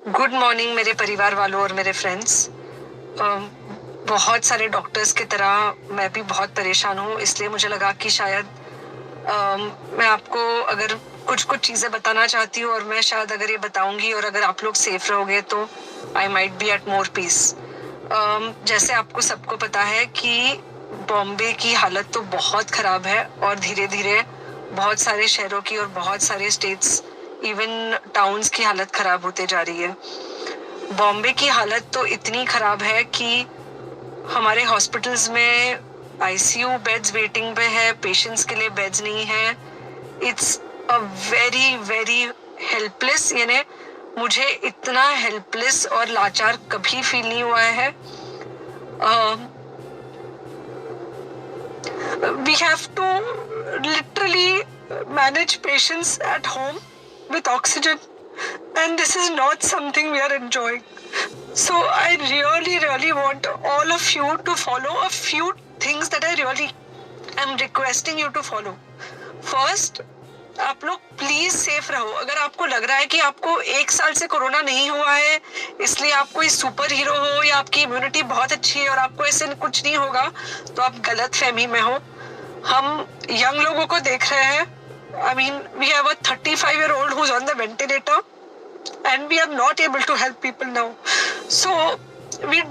Good morning मेरे परिवार वालों और मेरे फ्रेंड्स। बहुत सारे डॉक्टर्स की तरह मैं भी बहुत परेशान हूँ, इसलिए मुझे लगा कि शायद मैं आपको अगर कुछ चीज़ें बताना चाहती हूँ और मैं शायद अगर ये बताऊंगी और अगर आप लोग सेफ रहोगे तो I might be at more peace. जैसे आपको सबको पता है कि बॉम्बे की हालत तो बहुत ख़राब है और धीरे धीरे बहुत सारे शहरों की और बहुत सारे स्टेट्स इवन टाउन्स की हालत ख़राब होते जा रही है। बॉम्बे की हालत तो इतनी ख़राब है कि हमारे हॉस्पिटल्स में आईसीयू बेड्स वेटिंग पे है, पेशेंट्स के लिए बेड्स नहीं है। It's a very very helpless, यानी मुझे इतना हेल्पलेस और लाचार कभी फील नहीं हुआ है। We have to literally manage patients at home with oxygen, and this is not something we are enjoying. So I really want all of you to follow a few things that I really am requesting you to follow. First, आप लोग please safe रहो। अगर आपको लग रहा है कि आपको 1 साल से कोरोना नहीं हुआ है इसलिए आप कोई सुपर हीरो हो या आपकी इम्यूनिटी बहुत अच्छी है और आपको ऐसे कुछ नहीं होगा, तो आप गलत फहमी में हो। हम यंग लोगों को देख रहे हैं। I mean, we have a 35-year-old who's on the ventilator and we are not able to help people now. So we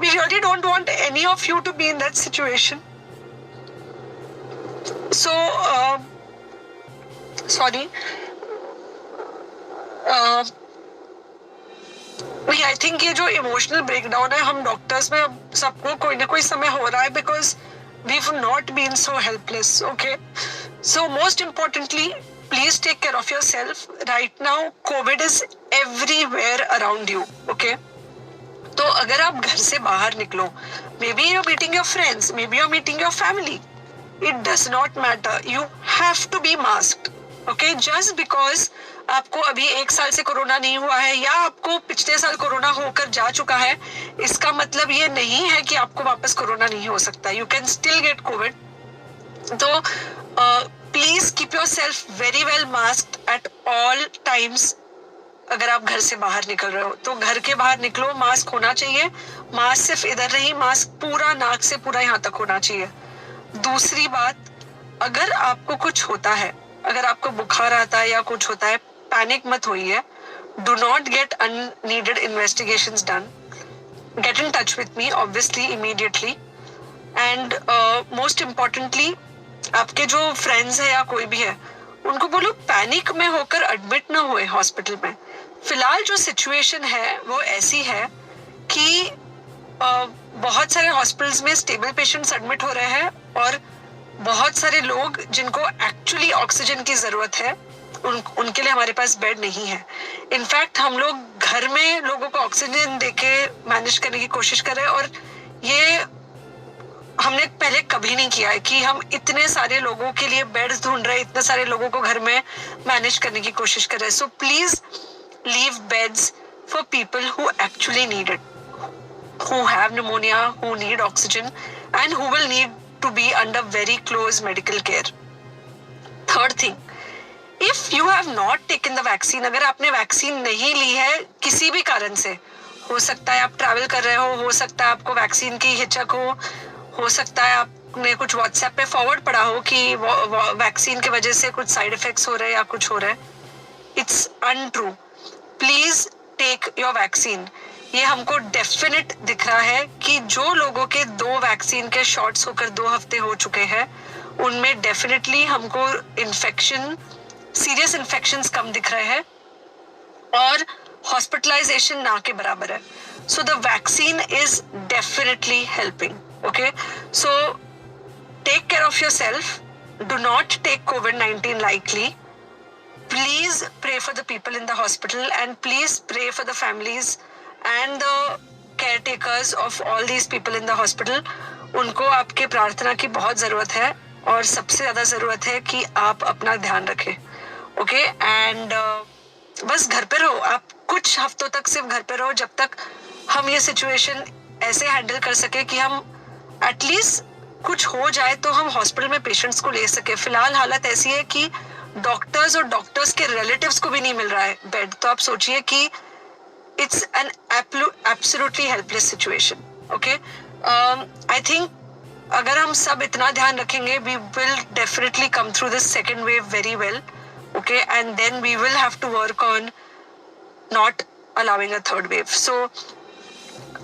really don't want any of you to be in that situation. So sorry. I think ये जो emotional breakdown है हम doctors में सबको कोई ना कोई समय हो रहा है, because we've not been so helpless. Okay, so most importantly, please take care of yourself. Right now COVID is everywhere around you. Okay, तो अगर आप घर से बाहर निकलो, maybe you're meeting your friends, maybe you're meeting your family, it does not matter, you have to be masked. Okay, just because आपको अभी 1 साल से कोरोना नहीं हुआ है या आपको पिछले साल कोरोना होकर जा चुका है, इसका मतलब ये नहीं है कि आपको वापस कोरोना नहीं हो सकता। You can still get covid. तो please keep yourself very well masked at all times. अगर आप घर से बाहर निकल रहे हो तो घर के बाहर निकलो, मास्क होना चाहिए। मास्क सिर्फ इधर नहीं, मास्क पूरा नाक से पूरा यहाँ तक होना चाहिए। दूसरी बात, अगर आपको कुछ होता है, अगर आपको बुखार आता है या कुछ होता है, पैनिक मत होइए। Do not get unneeded investigations done. Get in touch with me obviously immediately. And most importantly, आपके जो फ्रेंड्स है या कोई भी है उनको बोलो पैनिक में होकर एडमिट ना हुए हॉस्पिटल में। फिलहाल जो सिचुएशन है वो ऐसी है कि बहुत सारे हॉस्पिटल्स में स्टेबल पेशेंट्स एडमिट हो रहे हैं और बहुत सारे लोग जिनको एक्चुअली ऑक्सीजन की जरूरत है उनके लिए हमारे पास बेड नहीं है। इनफैक्ट हम लोग घर में लोगों को ऑक्सीजन देके मैनेज करने की कोशिश कर रहे हैं और ये हमने पहले कभी नहीं किया है कि हम इतने सारे लोगों के लिए बेड्स ढूंढ रहे हैं, इतने सारे लोगों को घर में मैनेज करने की कोशिश कर रहे हैं। So please leave beds for people who actually need it, who have pneumonia, who need oxygen and who will need to be under very close medical care. Third thing, if you have not taken the vaccine, अगर आपने vaccine नहीं ली है किसी भी कारण से, हो सकता है आप ट्रैवल कर रहे हो सकता है आपको वैक्सीन की हिचक हो सकता है आपने कुछ व्हाट्सएप पे फॉरवर्ड पढ़ा हो कि वैक्सीन की वजह से कुछ साइड इफेक्ट्स हो रहे हैं या कुछ हो रहा है। It's untrue. Please take your vaccine. ये हमको डेफिनेट दिख रहा है कि जो लोगों के 2 वैक्सीन के शॉट्स होकर 2 हफ्ते हो चुके हैं उनमें डेफिनेटली हमको इन्फेक्शन, सीरियस इन्फेक्शंस कम दिख रहे हैं और हॉस्पिटलाइजेशन ना के बराबर है। So the vaccine is definitely helping. Okay, so take care of your self, do not take COVID-19 lightly. Please pray for the people in the hospital and please pray for the families and the caretakers of all these people in the hospital. उनको आपके प्रार्थना की बहुत ज़रूरत है और सबसे ज़्यादा ज़रूरत है कि आप अपना ध्यान रखें। ओके, एंड बस घर पे रहो। आप कुछ हफ्तों तक सिर्फ घर पे रहो जब तक हम ये सिचुएशन ऐसे हैंडल कर सके कि हम एटलीस्ट कुछ हो जाए तो हम हॉस्पिटल में पेशेंट्स को ले सके। फिलहाल हालत ऐसी है कि डॉक्टर्स और डॉक्टर्स के रिलेटिव्स को भी नहीं मिल रहा है बेड, तो आप सोचिए कि it's an absolutely helpless situation. Okay, I think अगर हम सब इतना ध्यान रखेंगे, we will definitely come through this second wave very well. Okay, and then we will have to work on not allowing a third wave. So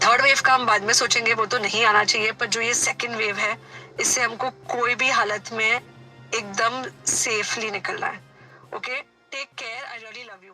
third wave का हम बाद में सोचेंगे, वो तो नहीं आना चाहिए, पर जो ये सेकेंड वेव है, इससे हमको कोई भी हालत में एकदम सेफली निकलना है. Okay, take care, I really love you.